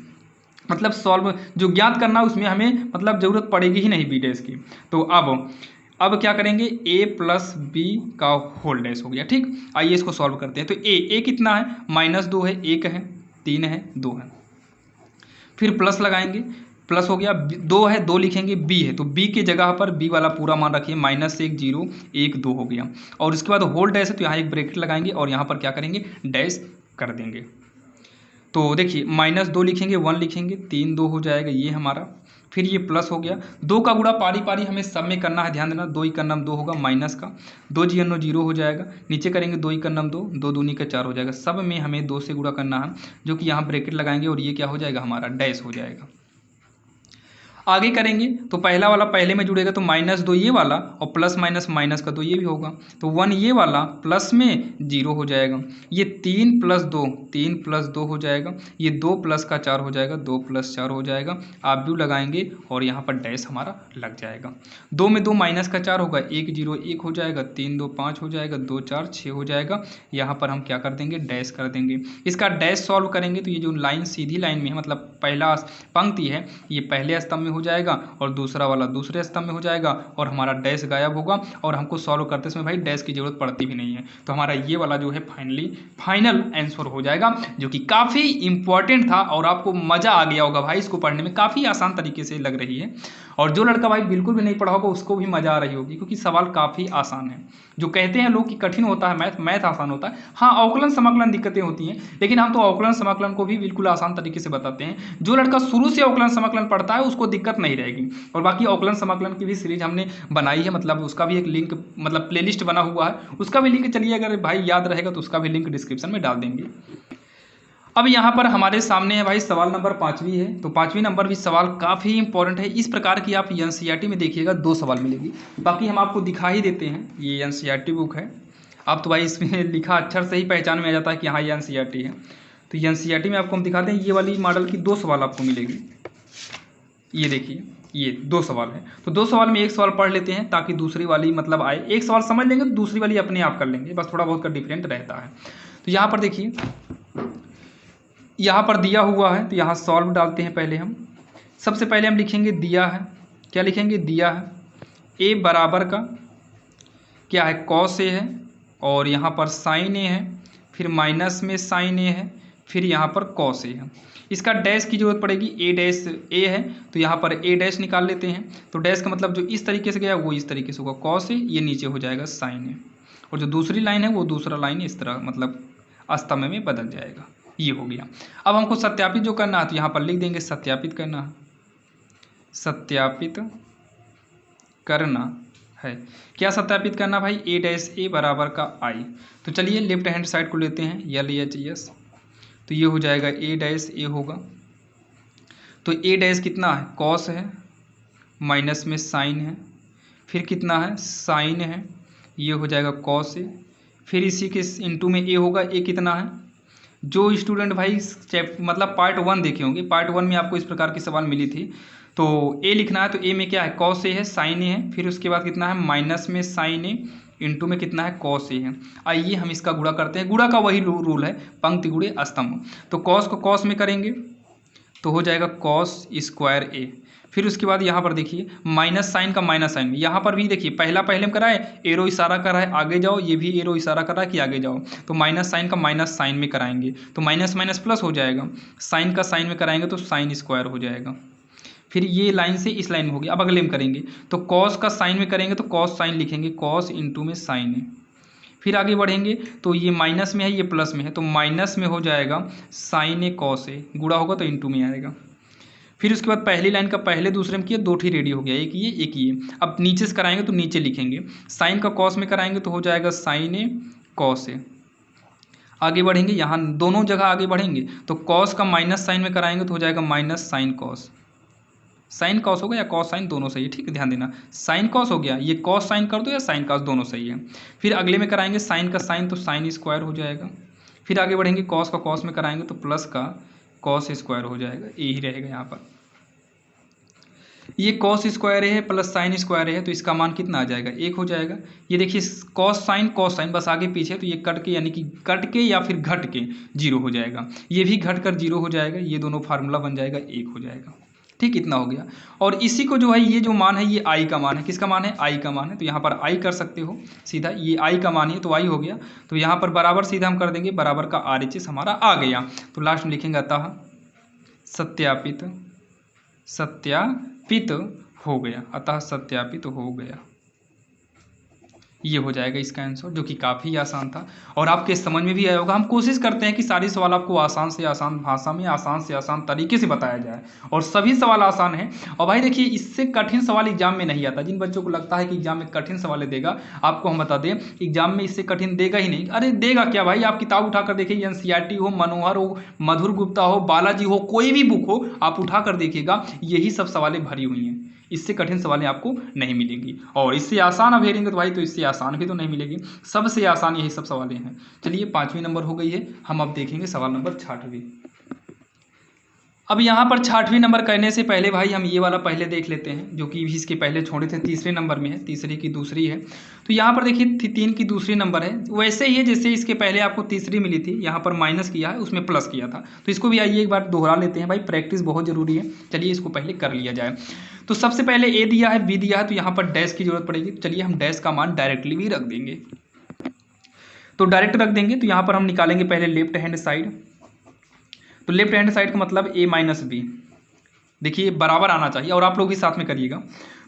मतलब सॉल्व जो ज्ञात करना उसमें हमें मतलब जरूरत पड़ेगी ही नहीं बी डैश की। तो अब क्या करेंगे, a प्लस बी का होल डैश हो गया। ठीक, आइए इसको सॉल्व करते हैं। तो a कितना है, -2 है, 1 है, 3 है, 2 है। फिर प्लस लगाएंगे, प्लस हो गया, 2 है, 2 लिखेंगे, b है तो b की जगह पर b वाला पूरा मान रखिए, -1 0 1 2 हो गया। और इसके बाद होल डैश है तो यहाँ एक ब्रैकेट लगाएंगे और यहाँ पर क्या करेंगे, डैश कर देंगे। तो देखिए -2 लिखेंगे, 1 लिखेंगे, 3 2 हो जाएगा ये हमारा। फिर ये प्लस हो गया, 2 का गुणा पारी पारी हमें सब में करना है, ध्यान देना। 2 का नाम 2 होगा, माइनस का 2 जी 0 हो जाएगा। नीचे करेंगे 2 का नाम 2, 2 दूनी का 4 हो जाएगा। सब में हमें 2 से गुणा करना है, जो कि यहाँ ब्रैकेट लगाएंगे और ये क्या हो जाएगा, हमारा डैश हो जाएगा। आगे करेंगे तो पहला वाला पहले में जुड़ेगा, तो -2 ये वाला और प्लस माइनस माइनस का 2 ये भी होगा, तो 1 ये वाला प्लस में 0 हो जाएगा। ये 3 + 2 3 + 2 हो जाएगा। ये 2 + का 4 हो जाएगा, 2 + 4 हो जाएगा। आप भी लगाएंगे और यहाँ पर डैश हमारा लग जाएगा। 2 में 2 माइनस का 4 होगा, 1 0 1 हो जाएगा, 3 2 5 हो जाएगा, 2 4 6 हो जाएगा। यहाँ पर हम क्या कर देंगे, डैश कर देंगे। इसका डैश सॉल्व करेंगे तो ये जो लाइन सीधी लाइन में है, मतलब पहला पंक्ति है ये पहले स्तंभ में हो जाएगा और दूसरा वाला दूसरे स्तंभ में हो जाएगा और हमारा डैश गायब होगा। और हमको सॉल्व करते समय भाई डैश की जरूरत पड़ती भी नहीं है, तो हमारा ये वाला जो है फाइनल आंसर हो जाएगा, जो कि काफ़ी इंपॉर्टेंट था और आपको मज़ा आ गया होगा भाई इसको पढ़ने में। काफ़ी आसान तरीके से लग रही है और जो लड़का भाई बिल्कुल भी नहीं पढ़ा होगा उसको भी मज़ा आ रही होगी, क्योंकि सवाल काफ़ी आसान है। जो कहते हैं लोग कि कठिन होता है मैथ आसान होता है, हाँ अवकलन समाकलन दिक्कतें होती हैं, लेकिन हम तो अवकलन समाकलन को भी बिल्कुल आसान तरीके से बताते हैं। जो लड़का शुरू से अवकलन समाकलन पढ़ता है उसको दिक्कत नहीं रहेगी। और बाकी अवकलन समाकलन की भी सीरीज हमने बनाई है, मतलब उसका भी एक लिंक, मतलब प्लेलिस्ट बना हुआ है, उसका भी लिंक चलिए अगर भाई याद रहेगा तो उसका भी लिंक डिस्क्रिप्शन में डाल देंगे। अब यहाँ पर हमारे सामने है भाई सवाल नंबर 5वीं है। तो 5वीं नंबर भी सवाल काफ़ी इंपॉर्टेंट है। इस प्रकार की आप एनसीईआरटी में देखिएगा 2 सवाल मिलेगी, बाकी हम आपको दिखा ही देते हैं। ये एनसीईआरटी बुक है। अब तो भाई इसमें लिखा अक्षर से ही पहचान में आ जाता है कि हाँ ये एनसीईआरटी है। तो एनसीईआरटी में आपको हम दिखाते हैं, ये वाली मॉडल की 2 सवाल आपको मिलेगी। ये देखिए ये 2 सवाल है। तो 2 सवाल में एक सवाल पढ़ लेते हैं ताकि दूसरी वाली मतलब आए। एक सवाल समझ लेंगे तो दूसरी वाली अपने आप कर लेंगे, बस थोड़ा बहुत का डिफरेंट रहता है। तो यहाँ पर देखिए, यहाँ पर दिया हुआ है तो यहाँ सॉल्व डालते हैं। पहले हम सबसे पहले हम लिखेंगे दिया है, क्या लिखेंगे, दिया है ए बराबर का क्या है, कॉस ए है, और यहाँ पर साइन ए है, फिर माइनस में साइन ए है, फिर यहाँ पर कॉस ए है। इसका डैश की जरूरत पड़ेगी, ए डैश ए है तो यहाँ पर ए डैश निकाल लेते हैं। तो डैश का मतलब जो इस तरीके से गया वो इस तरीके से होगा, कॉस ए, ये नीचे हो जाएगा साइन ए, और जो दूसरी लाइन है वो दूसरा लाइन इस तरह मतलब अस्तम्भ में बदल जाएगा। ये हो गया। अब हमको सत्यापित जो करना है तो यहाँ पर लिख देंगे सत्यापित करना है, सत्यापित करना है। क्या सत्यापित करना भाई, ए डैश ए बराबर का आई। तो चलिए लेफ्ट हैंड साइड को लेते हैं, LHS, तो ये हो जाएगा ए डैश ए होगा। तो ए डैश कितना है, कॉस है, माइनस में साइन है, फिर कितना है, साइन है, ये हो जाएगा कॉस ए, फिर इसी के इंटू में ए होगा। ए कितना है, जो स्टूडेंट भाई मतलब पार्ट 1 देखे होंगे, पार्ट 1 में आपको इस प्रकार की सवाल मिली थी। तो ए लिखना है, तो ए में क्या है, कॉस ए है, साइन ए है, फिर उसके बाद कितना है, माइनस में साइन ए, इंटू में कितना है, कॉस ए है। आइए हम इसका गुणा करते हैं। गुणा का वही रूल है, पंक्ति गुणे स्तंभ। तो कॉस को कॉस में करेंगे तो हो जाएगा कॉस स्क्वायर ए। फिर उसके बाद यहाँ पर देखिए माइनस साइन का माइनस साइन में, यहाँ पर भी देखिए पहला पहले में कराए एरो इशारा कर रहा है आगे जाओ, ये भी एरो इशारा कर रहा है कि आगे जाओ। तो माइनस साइन का माइनस साइन में कराएंगे तो माइनस माइनस प्लस हो जाएगा, साइन का साइन में कराएंगे तो साइन स्क्वायर हो जाएगा। फिर ये लाइन से इस लाइन में हो गया। अब अगले में करेंगे तो कॉस का साइन में करेंगे तो कॉस साइन लिखेंगे, कॉस इंटू में साइन है। फिर आगे बढ़ेंगे तो ये माइनस में है, ये प्लस में है, तो माइनस में हो जाएगा साइन ए कॉस ए, गुणा होगा तो इंटू में आएगा। फिर उसके बाद पहली लाइन का पहले दूसरे में किया, 2 ही रेडी हो गया, एक ये एक ये। अब नीचे से कराएंगे तो नीचे लिखेंगे, साइन का कॉस में कराएंगे तो हो जाएगा साइन ए कॉस ए। आगे बढ़ेंगे, यहाँ दोनों जगह आगे बढ़ेंगे तो कॉस का माइनस साइन में कराएंगे तो हो जाएगा minus sine cos. Sine cos हो गया या कॉस साइन, दोनों सही है, ठीक है ध्यान देना। साइन कॉस हो गया, ये कॉस साइन कर दो या साइन कॉस, दोनों सही है। फिर अगले में कराएंगे साइन का साइन तो साइन स्क्वायर हो जाएगा। फिर आगे बढ़ेंगे कॉस का कॉस में कराएंगे तो प्लस का कॉस स्क्वायर हो जाएगा, यही रहेगा यहाँ पर। ये कॉस स्क्वायर है प्लस साइन स्क्वायर है तो इसका मान कितना आ जाएगा, 1 हो जाएगा। ये देखिए कॉस साइन बस आगे पीछे, तो ये कट के यानी कि कट के या फिर घट के 0 हो जाएगा, ये भी घट कर 0 हो जाएगा, ये दोनों फार्मूला बन जाएगा, 1 हो जाएगा। ठीक, इतना हो गया। और इसी को जो है ये जो मान है ये आई का मान है, किसका मान है, आई का मान है। तो यहाँ पर आई कर सकते हो सीधा, ये आई का मान है तो आई हो गया। तो यहाँ पर बराबर सीधा हम कर देंगे, बराबर का RHS हमारा आ गया। तो लास्ट में लिखेंगे अतः सत्यापित हो गया, अतः सत्यापित हो गया। ये हो जाएगा इसका आंसर, जो कि काफ़ी आसान था और आपके समझ में भी आया होगा। हम कोशिश करते हैं कि सारी सवाल आपको आसान से आसान भाषा में आसान से आसान तरीके से बताया जाए, और सभी सवाल आसान हैं। और भाई देखिए इससे कठिन सवाल एग्जाम में नहीं आता। जिन बच्चों को लगता है कि एग्जाम में कठिन सवाल देगा, आपको हम बता दें एग्जाम में इससे कठिन देगा ही नहीं। अरे देगा क्या भाई, आप किताब उठाकर देखिए, NCERT हो, मनोहर हो, मधुर गुप्ता हो, बालाजी हो, कोई भी बुक हो आप उठा कर देखिएगा, यही सब सवालें भरी हुई हैं। इससे कठिन सवालें आपको नहीं मिलेंगी, और इससे आसान आप हेरेंगे तो भाई तो इससे आसान भी तो नहीं मिलेगी। सबसे आसान यही सब सवालें हैं। चलिए 5वीं नंबर हो गई है, हम अब देखेंगे सवाल नंबर 6वीं। अब यहाँ पर 6वीं नंबर करने से पहले भाई हम ये वाला पहले देख लेते हैं, जो कि इसके पहले छोड़े थे, तीसरे नंबर में है, तीसरी की दूसरी है। तो यहाँ पर देखिए 3 की दूसरी नंबर है, वैसे ही है जैसे इसके पहले आपको तीसरी मिली थी, यहाँ पर माइनस किया है, उसमें प्लस किया था। तो इसको भी आइए एक बार दोहरा लेते हैं, भाई प्रैक्टिस बहुत जरूरी है। चलिए इसको पहले कर लिया जाए। तो सबसे पहले ए दिया है, बी दिया है, तो यहाँ पर डैश की जरूरत पड़ेगी। चलिए हम डैश का मान डायरेक्टली भी रख देंगे, तो डायरेक्ट रख देंगे। तो यहाँ पर हम निकालेंगे पहले लेफ्ट हैंड साइड। तो लेफ्ट हैंड साइड का मतलब a माइनस बी, देखिए बराबर आना चाहिए, और आप लोग भी साथ में करिएगा।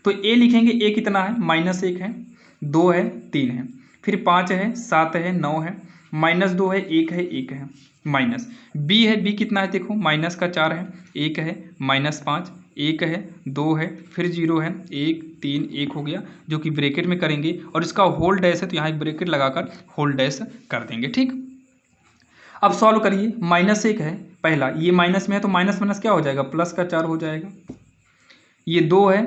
तो a लिखेंगे, a कितना है, -1 है, 2 है, 3 है, फिर 5 है, 7 है, 9 है, -2 है, 1 है, 1 है, माइनस b है, b कितना है देखो, माइनस का 4 है, 1 है, -5, 1 है, 2 है, फिर 0 है, 1 3 1 हो गया, जो कि ब्रैकेट में करेंगे, और इसका होल डैश है तो यहाँ एक ब्रैकेट लगाकर होल डैश कर देंगे। ठीक, अब सॉल्व करिए, -1 है पहला, ये माइनस में है तो माइनस माइनस क्या हो जाएगा, प्लस का 4 हो जाएगा। ये 2 है,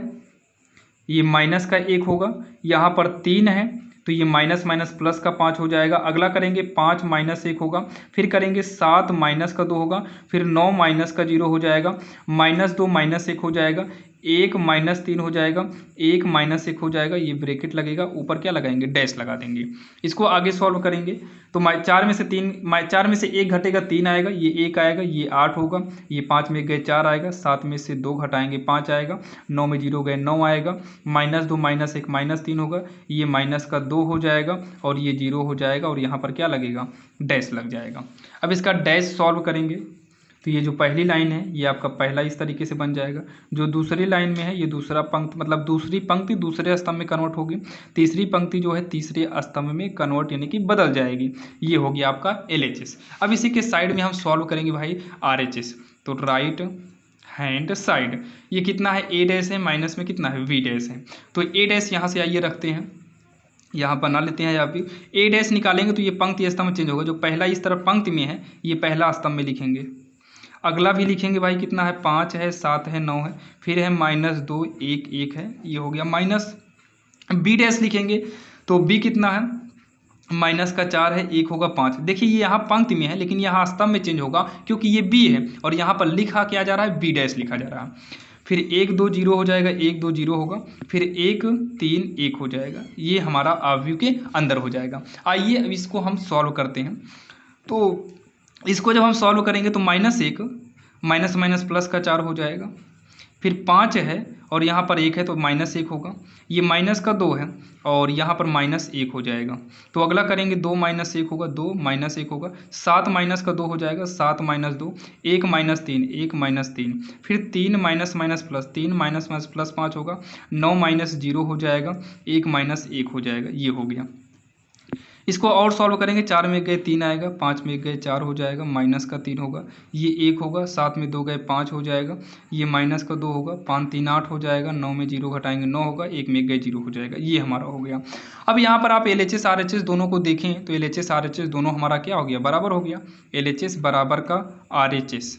ये माइनस का 1 होगा। यहाँ पर 3 है तो ये माइनस माइनस प्लस का 5 हो जाएगा। अगला करेंगे 5 -1 होगा, फिर करेंगे 7 माइनस का 2 होगा, फिर 9 माइनस का 0 हो जाएगा, -2 -1 हो जाएगा, 1 -3 हो जाएगा, 1 -1 हो जाएगा, ये ब्रैकेट लगेगा, ऊपर क्या लगाएंगे, डैश लगा देंगे। इसको आगे सॉल्व करेंगे तो 4 में से 1 घटेगा 3 आएगा, ये 1 आएगा, ये 8 होगा, ये 5 में गए 4 आएगा, 7 में से 2 घटाएंगे 5 आएगा, 9 में 0 गए 9 आएगा, -2 -1 -3 होगा, ये माइनस का 2 हो जाएगा और ये 0 हो जाएगा और यहाँ पर क्या लगेगा, डैश लग जाएगा। अब इसका डैश सॉल्व करेंगे तो ये जो पहली लाइन है ये आपका पहला इस तरीके से बन जाएगा, जो दूसरी लाइन में है ये दूसरा पंक्ति, मतलब दूसरी पंक्ति दूसरे स्तंभ में कन्वर्ट होगी, तीसरी पंक्ति जो है तीसरे स्तंभ में कन्वर्ट यानी कि बदल जाएगी। ये होगी आपका LHS। अब इसी के साइड में हम सॉल्व करेंगे भाई RHS। तो राइट हैंड साइड ये कितना है, A डैश है, माइनस में कितना है, V डैश है। तो A डैश यहाँ से आइए रखते हैं, यहाँ बना लेते हैं। यहाँ पे A डैश निकालेंगे तो ये पंक्ति स्तंभ चेंज होगा, जो पहला इस तरफ पंक्ति में है ये पहला स्तंभ में लिखेंगे, अगला भी लिखेंगे भाई, कितना है, 5 है, 7 है, 9 है, फिर है -2 1 1 है, ये हो गया माइनस। B डैश लिखेंगे तो B कितना है, माइनस का 4 है, 1 होगा 5। देखिए ये यहाँ पंक्ति में है लेकिन यहाँ स्तंभ में चेंज होगा क्योंकि ये B है और यहाँ पर लिखा क्या जा रहा है, B डैश लिखा जा रहा है। फिर 1 2 0 हो जाएगा, 1 2 0 होगा, फिर 1 3 1 हो जाएगा, ये हमारा आव्यूह के अंदर हो जाएगा। आइए अब इसको हम सॉल्व करते हैं। तो इसको जब हम सॉल्व करेंगे तो -1 माइनस माइनस प्लस का 4 हो जाएगा, फिर 5 है और यहाँ पर 1 है तो -1 होगा, ये माइनस का 2 है और यहाँ पर -1 हो जाएगा। तो अगला करेंगे 2 -1 होगा, 2 -1 होगा, 7 माइनस का 2 हो जाएगा, 7 -2 1 -3 1 -3, फिर 3 minus minus plus 3 minus minus plus 5 होगा, 9 -0 हो जाएगा, 1 -1 हो जाएगा, ये हो गया। इसको और सॉल्व करेंगे, 4 में गए 3 आएगा, 5 में गए 4 हो जाएगा, माइनस का 3 होगा, ये 1 होगा, 7 में 2 गए 5 हो जाएगा, ये माइनस का 2 होगा, 5 3 8 हो जाएगा, 9 में 0 घटाएंगे 9 होगा, 1 में गए 0 हो जाएगा, ये हमारा हो गया। अब यहाँ पर आप LHS RHS दोनों को देखें तो LHS RHS दोनों हमारा क्या हो गया, बराबर हो गया। LHS बराबर का RHS,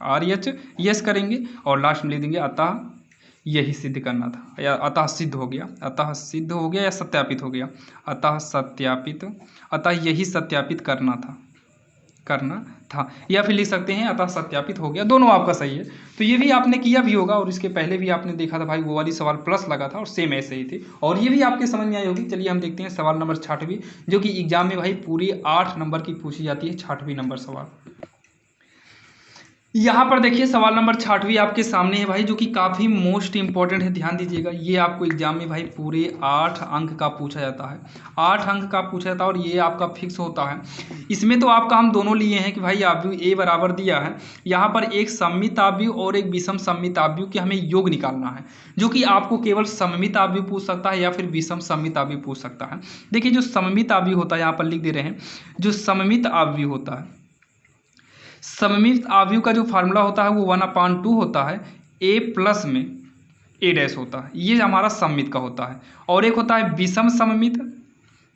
RH यस करेंगे और लास्ट में लिख देंगे अतः यही सिद्ध करना था, या अतः सिद्ध हो गया, अतः सिद्ध हो गया या सत्यापित हो गया, अतः सत्यापित, अतः यही सत्यापित करना था, या फिर लिख सकते हैं अतः सत्यापित हो गया, दोनों आपका सही है। तो ये भी आपने किया भी होगा और इसके पहले भी आपने देखा था भाई, वो वाली सवाल प्लस लगा था और सेम ऐसे ही थे और ये भी आपके समझ में आई होगी। चलिए हम देखते हैं सवाल नंबर 6वां, जो कि एग्जाम में भाई पूरी 8 नंबर की पूछी जाती है, 6वां नंबर सवाल। यहाँ पर देखिए सवाल नंबर 6वां आपके सामने है भाई, जो कि काफ़ी मोस्ट इंपॉर्टेंट है, ध्यान दीजिएगा। ये आपको एग्जाम में भाई पूरे 8 अंक का पूछा जाता है, 8 अंक का पूछा जाता है और ये आपका फिक्स होता है। इसमें तो आपका हम दोनों लिए हैं कि भाई आव्यूह A बराबर दिया है, यहाँ पर एक सममित आव्यूह और एक विषम सममित आव्यूह के हमें योग निकालना है, जो कि आपको केवल सममित आव्यूह पूछ सकता है या फिर विषम सममित आव्यूह पूछ सकता है। देखिए जो सममित आव्यूह होता है, यहाँ पर लिख दे रहे हैं, जो सममित आव्यूह होता है, सममित आव्यूह का जो फार्मूला होता है वो 1/2 होता है, A प्लस में A डैश होता है, ये हमारा सममित का होता है। और एक होता है विषम सममित,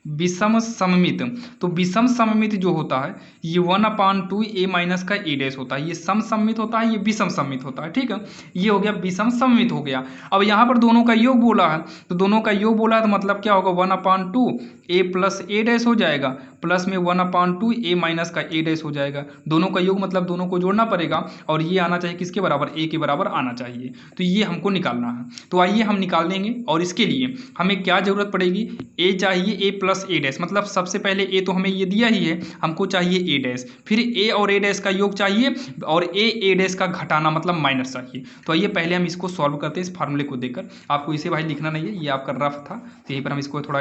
विषम सममित। तो विषम सममित जो होता है ये 1/2 A माइनस का A डैश होता है, ये सम सममित होता है, ये विषम सममित होता है, ठीक है। ये हो गया विषम सममित हो गया। अब यहाँ पर दोनों का योग बोला है, तो दोनों का योग बोला है तो मतलब क्या होगा, 1/2 A प्लस A डैश हो जाएगा, प्लस में 1/2 A माइनस का A डैश हो जाएगा। दोनों का योग मतलब दोनों को जोड़ना पड़ेगा और ये आना चाहिए किसके बराबर, A के बराबर आना चाहिए। तो ये हमको निकालना है, तो आइए हम निकाल देंगे। और इसके लिए हमें क्या जरूरत पड़ेगी, A चाहिए, A प्लस A डैश, मतलब सबसे पहले A तो हमें ये दिया ही है, हमको चाहिए A डैश, फिर A और A डैश का योग चाहिए और A डैश का घटाना मतलब माइनस चाहिए। तो आइए पहले हम इसको सॉल्व करते हैं इस फार्मूले को देखकर। आपको इसे भाई लिखना नहीं है, ये आपका रफ था, तो यहीं पर हम इसको थोड़ा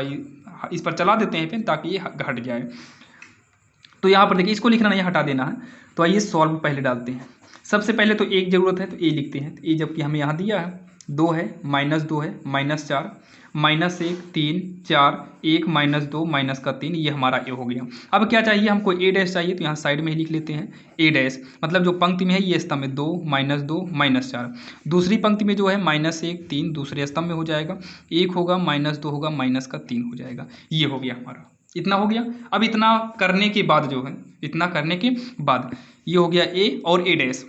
इस पर चला देते हैं पेन, ताकि ये घट जाए। तो यहाँ पर देखिए इसको लिखना नहीं, हटा देना है। तो आइए सॉल्व पहले डालते हैं। सबसे पहले तो एक जरूरत है तो A लिखते हैं, तो A जबकि हमें यहाँ दिया है 2 है, -2 है, -4, -1 3 4 1 -2 -3, ये हमारा A हो गया। अब क्या चाहिए हमको, A डैश चाहिए, तो यहाँ साइड में ही लिख लेते हैं A डैश, मतलब जो पंक्ति में है ये स्तंभ में 2 -2 -4, दूसरी पंक्ति में जो है -1 3 दूसरे स्तंभ में हो जाएगा, 1 होगा, -2 होगा, -3 हो जाएगा, ये हो गया हमारा। इतना हो गया। अब इतना करने के बाद जो है, इतना करने के बाद ये हो गया ए और ए डैश।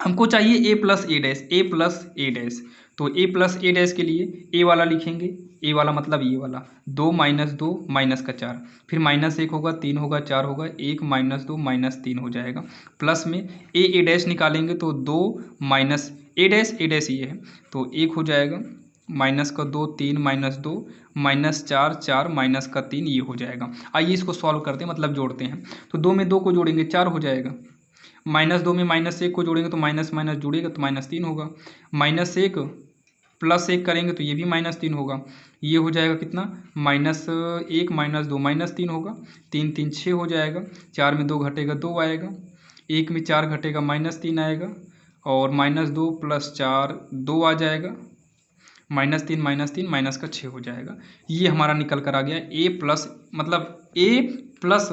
हमको चाहिए ए प्लस ए डैश, ए प्लस ए डैश। तो ए प्लस ए डैश के लिए ए वाला लिखेंगे, ए वाला मतलब ये वाला, 2 माइनस 2 माइनस का 4, फिर माइनस 1 होगा, 3 होगा, 4 होगा, 1 माइनस 2 माइनस 3 हो जाएगा। प्लस में ए डैश निकालेंगे तो 2 माइनस ए डैश ये है, तो 1 हो जाएगा, माइनस का 2, 3 माइनस 2 माइनस 4, 4 माइनस का 3 ये हो जाएगा। आइए इसको सॉल्व करते हैं, मतलब जोड़ते हैं। तो 2 में 2 को जोड़ेंगे 4 हो जाएगा, माइनस 2 में माइनस 1 को जोड़ेंगे तो माइनस माइनस जुड़ेगा तो माइनस 3 होगा, माइनस 1 प्लस 1 करेंगे तो ये भी माइनस 3 होगा। ये हो जाएगा कितना, माइनस 1 माइनस 2 माइनस 3 होगा, 3 3 6 हो जाएगा, 4 में 2 घटेगा 2 आएगा, 1 में 4 घटेगा माइनस 3 आएगा, और माइनस 2 प्लस 4 2 आ जाएगा, माइनस 3 माइनस का 6 हो जाएगा। ये हमारा निकल कर आ गया ए प्लस, मतलब ए प्लस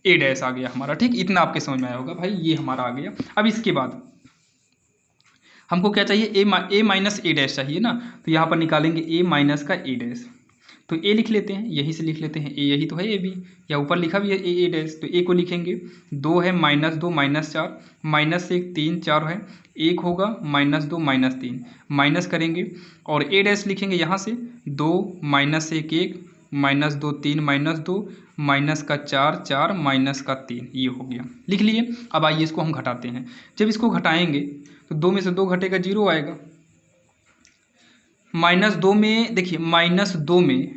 ए डैश आ गया हमारा। ठीक, इतना आपके समझ में आया होगा भाई, ये हमारा आ गया। अब इसके बाद हमको क्या चाहिए, ए माइनस ए डैश चाहिए ना, तो यहाँ पर निकालेंगे ए माइनस का ए डैश। तो ए लिख लेते हैं, यहीं से लिख लेते हैं, ए यही तो है ए भी, या ऊपर लिखा भी है ए डैश। तो ए को लिखेंगे, 2 है माइनस 2 माइनस 4, माइनस 1 3 4 है, 1 होगा, माइनस 2 माइनस 3 माइनस करेंगे, और ए डैश लिखेंगे यहाँ से 2 माइनस 1 1 माइनस 2 3 माइनस 2 माइनस का 4 4 माइनस का 3, ये हो गया, लिख लिए। अब आइए इसको हम घटाते हैं। जब इसको घटाएंगे तो 2 में से 2 घटेगा 0 आएगा, माइनस 2 में देखिए, माइनस 2 में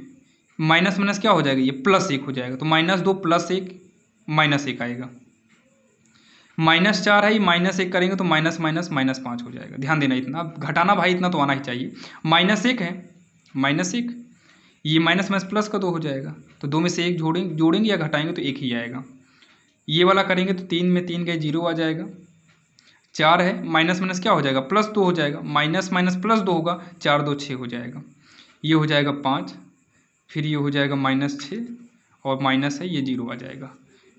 माइनस माइनस क्या हो जाएगा, ये प्लस 1 हो जाएगा, तो माइनस 2 प्लस 1 माइनस 1 आएगा, माइनस 4 है, माइनस 1 करेंगे तो माइनस माइनस माइनस 5 हो जाएगा। ध्यान देना, इतना घटाना भाई, इतना तो आना ही चाहिए। माइनस 1 है, माइनस 1, ये माइनस माइनस प्लस का 2 हो जाएगा, तो 2 में से 1 जोड़ेंगे या घटाएंगे तो 1 ही आएगा। ये वाला करेंगे तो 3 में 3 गए 0 आ जाएगा, 4 है, माइनस माइनस क्या हो जाएगा, प्लस 2 हो जाएगा, माइनस माइनस प्लस 2 होगा, 4 2 6 हो जाएगा, ये हो जाएगा 5, फिर ये हो जाएगा माइनस 6, और माइनस है ये 0 आ जाएगा।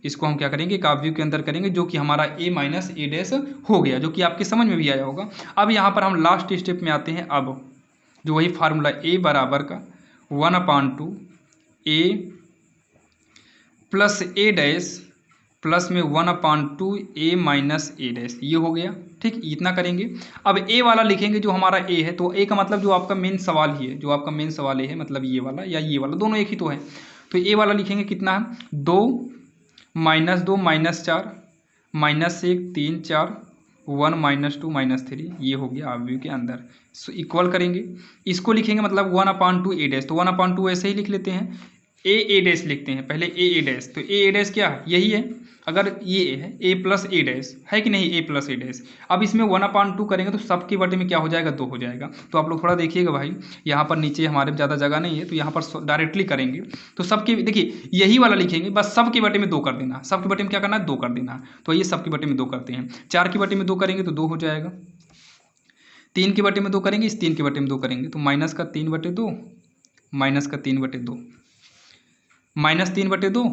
इसको हम क्या करेंगे, एक ऑब्जेक्ट के अंदर करेंगे, जो कि हमारा ए माइनस ए डैश हो गया, जो कि आपके समझ में भी आया होगा। अब यहाँ पर हम लास्ट स्टेप में आते हैं। अब जो वही फार्मूला ए बराबर का 1/2 ए प्लस ए डैश प्लस में 1/2 ए माइनस ए डैश, ये हो गया। ठीक, इतना करेंगे। अब ए वाला लिखेंगे जो हमारा ए है, तो ए का मतलब जो आपका मेन सवाल ही है, जो आपका मेन सवाल है, मतलब ये वाला या ये वाला, दोनों एक ही तो है। तो ए वाला लिखेंगे कितना है, 2 minus 2 minus 4 minus 1 3 4 1 minus 2 minus 3, ये हो गया ऑब्जेक्ट के अंदर। इक्वल करेंगे, इसको लिखेंगे मतलब 1/2 ए डैश, तो 1/2 ऐसे ही लिख लेते हैं, ए डैश लिखते हैं पहले, ए डैश। तो ए डैश क्या है, यही है, अगर ये है ए प्लस ए डैश है कि नहीं, ए प्लस ए डैश। अब इसमें 1/2 करेंगे तो सबके बटे में क्या हो जाएगा, 2 हो जाएगा। तो आप लोग थोड़ा देखिएगा भाई, यहाँ पर नीचे हमारे ज़्यादा जगह नहीं है, तो यहाँ पर डायरेक्टली करेंगे। तो सबके, देखिए यही वाला लिखेंगे, बस सबके बटे में 2 कर देना, सबके बटे में क्या करना है, 2 कर देना। तो ये सबके बटे में 2 करते हैं, 4 के बटे में 2 करेंगे तो 2 हो जाएगा, 3 के बटे में 2 करेंगे, इस 3 के बटे में 2 करेंगे तो माइनस का 3/2 माइनस का 3/2 माइनस 3/2,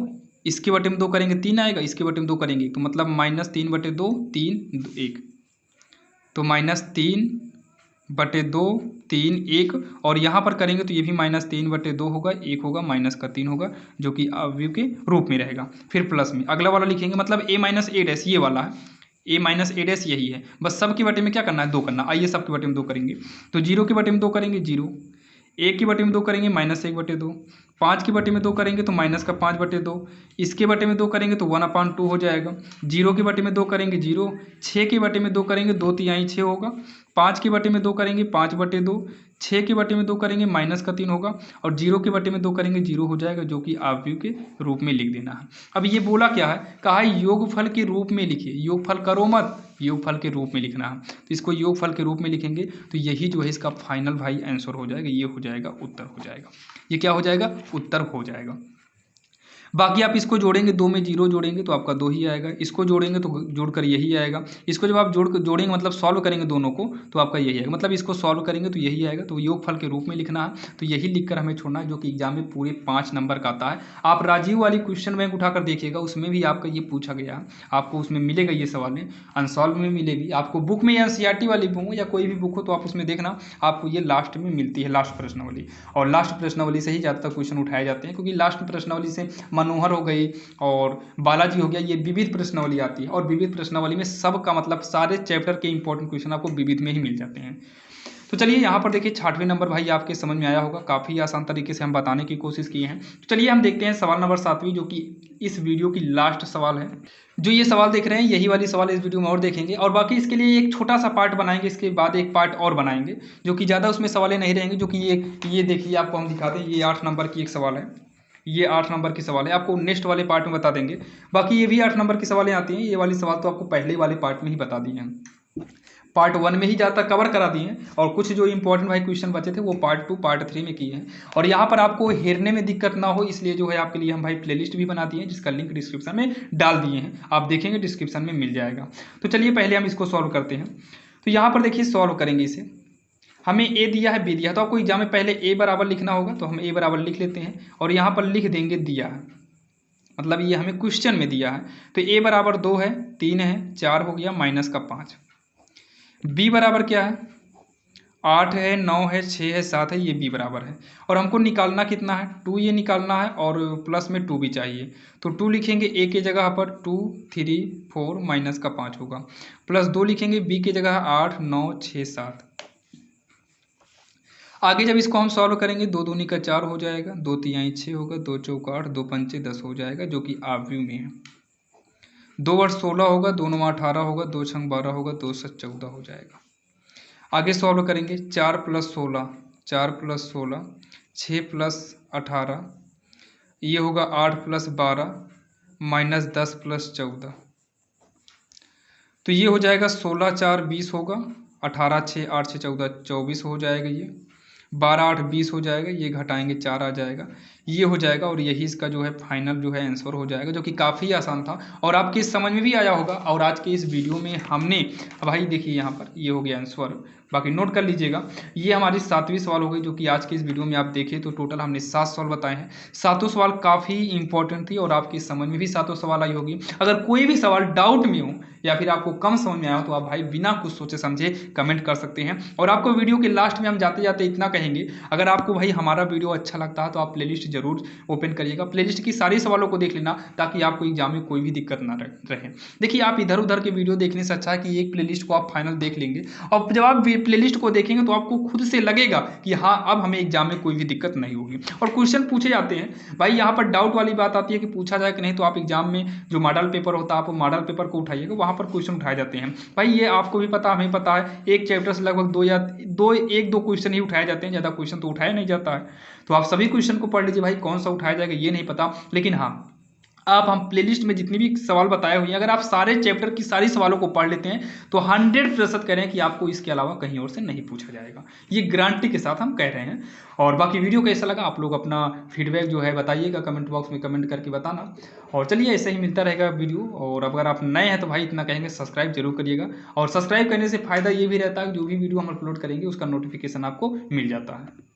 इसके बटे में 2 करेंगे 3 आएगा, इसके बटे में 2 करेंगे तो मतलब माइनस 3/2 3 1, तो माइनस 3/2 3 1, और यहाँ पर करेंगे तो ये भी माइनस 3/2 होगा, 1 होगा, माइनस का 3 होगा, जो कि अवयव के रूप में रहेगा। फिर प्लस में अगला वाला लिखेंगे, मतलब ए माइनस ए डैश, ये वाला है, ए माइनस ए डैश यही है, बस सबके बटे में क्या करना है, 2 करना। आइए सबके बटे में 2 करेंगे, तो 0 के बटे में 2 करेंगे 0, 1 के बटे में 2 करेंगे माइनस 1/2, 5 के बटे में 2 करेंगे तो माइनस का 5/2, इसके बटे में 2 करेंगे तो 1/2 हो जाएगा, 0 के बटे में 2 करेंगे 0, 6 के बटे में 2 करेंगे 2 3 6 होगा, 5 के बटे में 2 करेंगे 5/2, 6 के बटे में 2 करेंगे माइनस का 3 होगा, और 0 के बटे में 2 करेंगे 0 हो जाएगा, जो कि अवयव के रूप में लिख देना है। अब ये बोला क्या है, कहा है योगफल के रूप में लिखिए, योगफल करो मत, योगफल के रूप में लिखना है। तो इसको योगफल के रूप में लिखेंगे तो यही जो है इसका फाइनल भाई आंसर हो जाएगा, ये हो जाएगा उत्तर हो जाएगा, ये क्या हो जाएगा, उत्तर हो जाएगा। बाकी आप इसको जोड़ेंगे, 2 में 0 जोड़ेंगे तो आपका 2 ही आएगा, इसको जोड़ेंगे तो जोड़कर यही आएगा, इसको जब आप जोड़ेंगे मतलब सॉल्व करेंगे दोनों को तो आपका यही आएगा, मतलब इसको सॉल्व करेंगे तो यही आएगा। तो योगफल के रूप में लिखना है, तो यही लिखकर हमें छोड़ना है, जो कि एग्जाम में पूरे 5 नंबर का आता है। आप राजीव वाली क्वेश्चन बैंक उठाकर देखिएगा, उसमें भी आपका ये पूछा गया है, आपको उसमें मिलेगा ये सवाल, अनसॉल्व में मिलेगी आपको बुक में, या एनसीईआरटी वाली बुक हो या कोई भी बुक हो तो आप उसमें देखना, आपको ये लास्ट में मिलती है, लास्ट प्रश्नावली। और लास्ट प्रश्नावली से ही ज़्यादातर क्वेश्चन उठाए जाते हैं, क्योंकि लास्ट प्रश्नावली से मनोहर हो गई और बालाजी हो गया, ये विविध प्रश्नावली आती है, और विविध प्रश्नावली में सबका मतलब सारे चैप्टर के इंपॉर्टेंट क्वेश्चन आपको विविध में ही मिल जाते हैं। तो चलिए यहाँ पर देखिए 6वां नंबर भाई आपके समझ में आया होगा, काफ़ी आसान तरीके से हम बताने की कोशिश किए हैं। तो चलिए हम देखते हैं सवाल नंबर 7वीं, जो कि इस वीडियो की लास्ट सवाल है। जो ये सवाल देख रहे हैं यही वाली सवाल इस वीडियो में और देखेंगे, और बाकी इसके लिए एक छोटा सा पार्ट बनाएंगे, इसके बाद एक पार्ट और बनाएंगे, जो कि ज़्यादा उसमें सवालें नहीं रहेंगे, जो कि ये देखिए आपको हम दिखाते हैं, ये 8 नंबर की एक सवाल है, ये 8 नंबर की सवाल है, आपको नेक्स्ट वाले पार्ट में बता देंगे। बाकी ये भी 8 नंबर की सवालें आती हैं, ये वाली सवाल तो आपको पहले वाले पार्ट में ही बता दिए हैं, पार्ट 1 में ही ज़्यादातर कवर करा दिए हैं, और कुछ जो इंपॉर्टेंट भाई क्वेश्चन बचे थे वो पार्ट 2 पार्ट 3 में किए हैं। और यहाँ पर आपको हेरने में दिक्कत ना हो, इसलिए जो है आपके लिए हम भाई प्लेलिस्ट भी बना दिए हैं, जिसका लिंक डिस्क्रिप्शन में डाल दिए हैं, आप देखेंगे डिस्क्रिप्शन में मिल जाएगा। तो चलिए पहले हम इसको सॉल्व करते हैं। तो यहाँ पर देखिए सॉल्व करेंगे इसे, हमें ए दिया है बी दिया है, तो आपको एग्जाम में पहले ए बराबर लिखना होगा, तो हम ए बराबर लिख लेते हैं, और यहाँ पर लिख देंगे दिया है, मतलब ये हमें क्वेश्चन में दिया है। तो ए बराबर 2 है, 3 है, 4 हो गया, माइनस का 5। बी बराबर क्या है, 8 है, 9 है, 6 है, 7 है, ये बी बराबर है। और हमको निकालना कितना है, 2 ये निकालना है, और प्लस में 2 भी चाहिए, तो 2 लिखेंगे ए के जगह पर 2 3 4 माइनस का 5 होगा, प्लस 2 लिखेंगे बी की जगह 8 9 6 7। आगे जब इसको हम सॉल्व करेंगे, 2 दूनी का 4 हो जाएगा, 2 तिहाई 6 होगा, 2 चौका 8, 2 पंचे 10 हो जाएगा, जो कि आव्यूह में है। 2 वर्ष 16 होगा, 2 9 18 होगा, 2 छंग 12 होगा, 2 7 14 हो जाएगा। आगे सॉल्व करेंगे, 4 + 16, 4 + 16, 6 + 18, ये होगा 8 + 12 माइनस 10 + 14, तो ये हो जाएगा 16 4 20 होगा, 18 6 8 6 14 24 हो जाएगा, ये 12 8 20 हो जाएगा, ये घटाएंगे 4 आ जाएगा, ये हो जाएगा, और यही इसका जो है फाइनल जो है आंसर हो जाएगा, जो कि काफ़ी आसान था और आपके समझ में भी आया होगा। और आज के इस वीडियो में हमने भाई देखिए यहाँ पर ये हो गया आंसर, बाकी नोट कर लीजिएगा, ये हमारी 7वीं सवाल हो गई, जो कि आज के इस वीडियो में आप देखें तो टोटल हमने 7 सवाल बताए हैं। 7 सवाल काफ़ी इंपॉर्टेंट थी और आपकी समझ में भी 7 सवाल आई होगी। अगर कोई भी सवाल डाउट में हो या फिर आपको कम समझ में आया हो तो आप भाई बिना कुछ सोचे समझे कमेंट कर सकते हैं। और आपको वीडियो के लास्ट में हम जाते जाते इतना कहेंगे, अगर आपको भाई हमारा वीडियो अच्छा लगता है तो आप प्लेलिस्ट जरूर ओपन करिएगा, प्लेलिस्ट की सारी सवालों को देख लेना, ताकि आपको एग्जाम में कोई भी दिक्कत ना रहे। देखिए आप इधर उधर के वीडियो देखने से अच्छा है कि एक प्लेलिस्ट को आप फाइनल देख लेंगे, और जब आप प्लेलिस्ट को देखेंगे तो आपको खुद से लगेगा कि हाँ अब हमें एग्जाम में कोई भी दिक्कत नहीं होगी। और क्वेश्चन पूछे जाते हैं भाई, यहाँ पर डाउट वाली बात आती है कि पूछा जाए कि नहीं, तो आप एग्जाम में जो मॉडल पेपर होता है आप मॉडल पेपर को उठाइएगा, वहाँ पर क्वेश्चन उठाए जाते हैं भाई, ये आपको भी पता हमें पता है, एक चैप्टर से लगभग 1-2 क्वेश्चन ही उठाए जाते हैं, ज़्यादा क्वेश्चन तो उठाया नहीं जाता है। तो आप सभी क्वेश्चन को पढ़ लीजिए भाई, कौन सा उठाया जाएगा ये नहीं पता, लेकिन हाँ आप हम प्लेलिस्ट में जितनी भी सवाल बताए हुए हैं, अगर आप सारे चैप्टर की सारी सवालों को पढ़ लेते हैं तो 100% कह रहे हैं कि आपको इसके अलावा कहीं और से नहीं पूछा जाएगा, ये गारंटी के साथ हम कह रहे हैं। और बाकी वीडियो कैसा लगा आप लोग अपना फीडबैक जो है बताइएगा, कमेंट बॉक्स में कमेंट करके बताना। और चलिए ऐसे ही मिलता रहेगा वीडियो, और अगर आप नए हैं तो भाई इतना कहेंगे सब्सक्राइब जरूर करिएगा, और सब्सक्राइब करने से फ़ायदा ये भी रहता है जो भी वीडियो हम अपलोड करेंगे उसका नोटिफिकेशन आपको मिल जाता है।